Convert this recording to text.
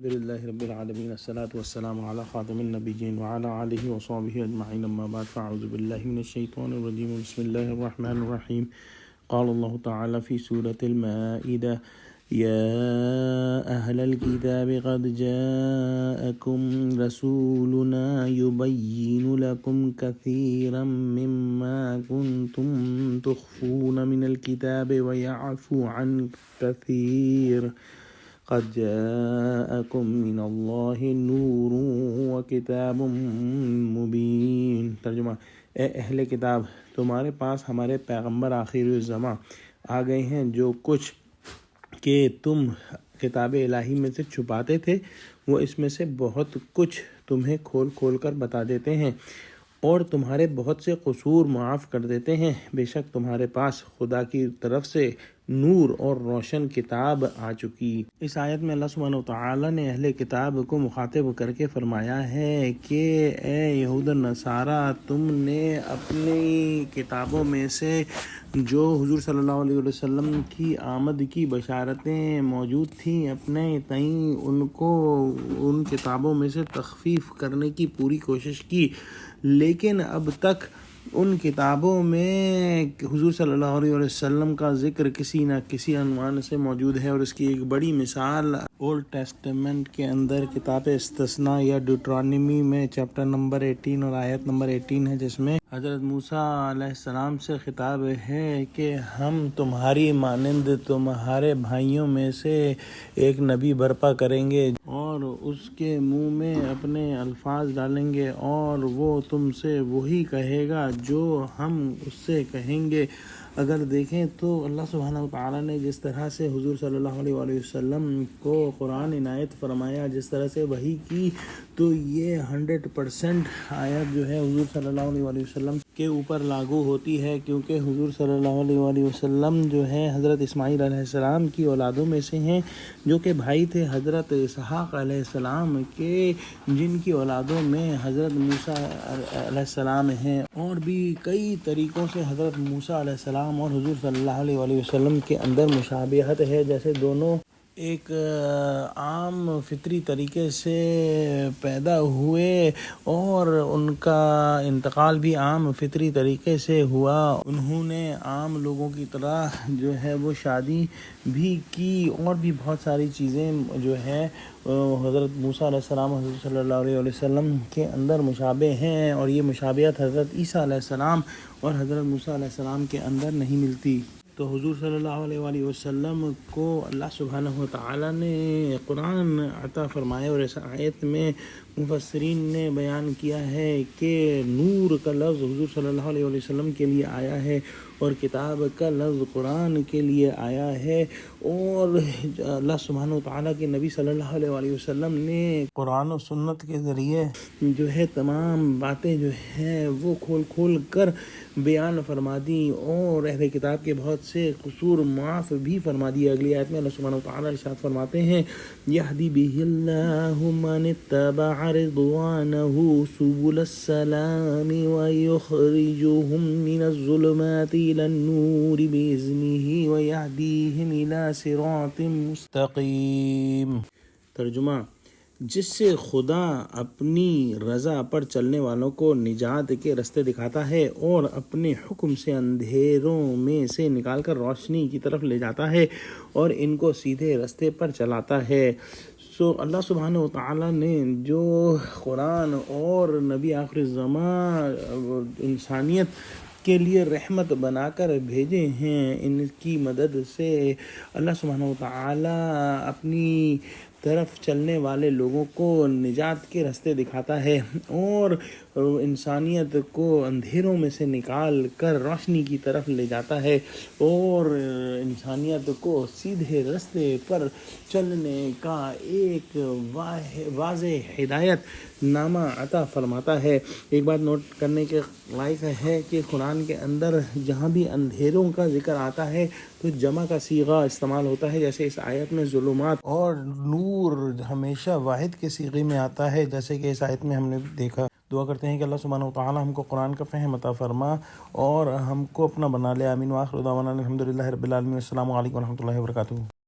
الحمد لله رب العالمين الصلاة والسلام على خاتم النبيين وعلى آله وصحبه أجمعين أما بعد فأعوذ بالله من الشيطان الرجيم بسم الله الرحمن الرحيم قال الله تعالى في سورة المائدة يا أهل الكتاب قد جاءكم رسولنا يبين لكم كثيرا مما كنتم تخفون من الكتاب ويعفو عن كثير قد جاءكم من الله نور وکتاب مبین۔ ترجمہ: اے اہل کتاب، تمہارے پاس ہمارے پیغمبر آخر الزماں آ گئے ہیں، جو کچھ کہ تم کتاب الہی میں سے چھپاتے تھے وہ اس میں سے بہت کچھ تمہیں کھول کھول کر بتا دیتے ہیں اور تمہارے بہت سے قصور معاف کر دیتے ہیں۔ بے شک تمہارے پاس خدا کی طرف سے نور اور روشن کتاب آ چکی۔ اس آیت میں اللہ سبحانہ وتعالیٰ نے اہل کتاب کو مخاطب کر کے فرمایا ہے کہ اے یہود و نصارہ، تم نے اپنی کتابوں میں سے جو حضور صلی اللہ علیہ وسلم کی آمد کی بشارتیں موجود تھیں، اپنے تئیں ان کو ان کتابوں میں سے تخفیف کرنے کی پوری کوشش کی، لیکن اب تک ان کتابوں میں حضور صلی اللہ علیہ وسلم کا ذکر کسی نہ کسی عنوان سے موجود ہے، اور اس کی ایک بڑی مثال اولڈ ٹیسٹمنٹ کے اندر کتاب استثناء یا ڈیوٹرانومی میں چیپٹر نمبر 18 اور آیت نمبر 18 ہے، جس میں حضرت موسیٰ علیہ السلام سے خطاب ہے کہ ہم تمہاری مانند تمہارے بھائیوں میں سے ایک نبی برپا کریں گے اور اس کے منہ میں اپنے الفاظ ڈالیں گے اور وہ تم سے وہی کہے گا جو ہم اس سے کہیں گے۔ اگر دیکھیں تو اللہ سبحانہ وتعالیٰ نے جس طرح سے حضور صلی اللہ علیہ وسلم کو قرآن عنایت فرمایا، جس طرح سے وحی کی، تو یہ 100% آیت جو ہے حضور صلی اللہ علیہ وسلم کے اوپر لاگو ہوتی ہے، کیونکہ حضور صلی اللہ علیہ وسلم جو ہے حضرت اسماعیل علیہ السلام کی اولادوں میں سے ہیں، جو کہ بھائی تھے حضرت اسحاق علیہ السلام کے، جن کی اولادوں میں حضرت موسیٰ علیہ السلام ہیں، اور بھی کئی طریقوں سے حضرت موسیٰ علیہ السلام اور حضور صلی اللہ علیہ وسلم کے اندر مشابہت ہے، جیسے دونوں ایک عام فطری طریقے سے پیدا ہوئے اور ان کا انتقال بھی عام فطری طریقے سے ہوا۔ انہوں نے عام لوگوں کی طرح جو ہے وہ شادی بھی کی، اور بھی بہت ساری چیزیں جو ہے حضرت موسیٰ علیہ السلام اور حضرت صلی اللہ علیہ وسلم کے اندر مشابہ ہیں، اور یہ مشابہت حضرت عیسیٰ علیہ السلام اور حضرت موسیٰ علیہ السلام کے اندر نہیں ملتی۔ تو حضور صلی اللہ علیہ وسلم کو اللہ سبحانہ وتعالیٰ نے قرآن عطا فرمایا، اور اس آیت میں مفسرین نے بیان کیا ہے کہ نور کا لفظ حضور صلی اللہ علیہ وسلم کے لیے آیا ہے اور کتاب کا لفظ قرآن کے لیے آیا ہے، اور اللہ سبحانہ وتعالیٰ کے نبی صلی اللہ علیہ وسلم نے قرآن و سنت کے ذریعے جو ہے تمام باتیں جو ہیں وہ کھول کھول کر بیان فرما دی، اور اہل کتاب کے بہت سے قصور معاف بھی فرما دیے۔ اگلی آیت میں اللہ سبحانہ وتعالیٰ ارشاد فرماتے ہیں یہدی بہ اللہ من اتبع رضوانہ سبل السلام ویخرجہم من الظلمات الى النور بإذنہ ویہدیہم الى صراط مستقیم۔ ترجمہ: جس سے خدا اپنی رضا پر چلنے والوں کو نجات کے رستے دکھاتا ہے اور اپنے حکم سے اندھیروں میں سے نکال کر روشنی کی طرف لے جاتا ہے اور ان کو سیدھے رستے پر چلاتا ہے۔ اللہ سبحانہ وتعالیٰ نے جو قرآن اور نبی آخر الزمان انسانیت کے لیے رحمت بنا کر بھیجے ہیں، ان کی مدد سے اللہ سبحانہ وتعالیٰ اپنی طرف چلنے والے لوگوں کو نجات کے راستے دکھاتا ہے اور انسانیت کو اندھیروں میں سے نکال کر روشنی کی طرف لے جاتا ہے، اور انسانیت کو سیدھے راستے پر چلنے کا ایک واضح ہدایت نامہ عطا فرماتا ہے۔ ایک بات نوٹ کرنے کے لائق ہے کہ قرآن کے اندر جہاں بھی اندھیروں کا ذکر آتا ہے تو جمع کا صیغہ استعمال ہوتا ہے، جیسے اس آیت میں ظلمات، اور نور ہمیشہ واحد کے صیغے میں آتا ہے، جیسے کہ اس آیت میں ہم نے دیکھا۔ دعا کرتے ہیں کہ اللہ سبحانہ وتعالی ہم کو قرآن کا فہم عطا فرما اور ہم کو اپنا بنا لے۔ آمین۔ وآخر دعوانا الحمدللہ رب العالمین۔ السلام علیکم ورحمۃ اللہ وبرکاتہ۔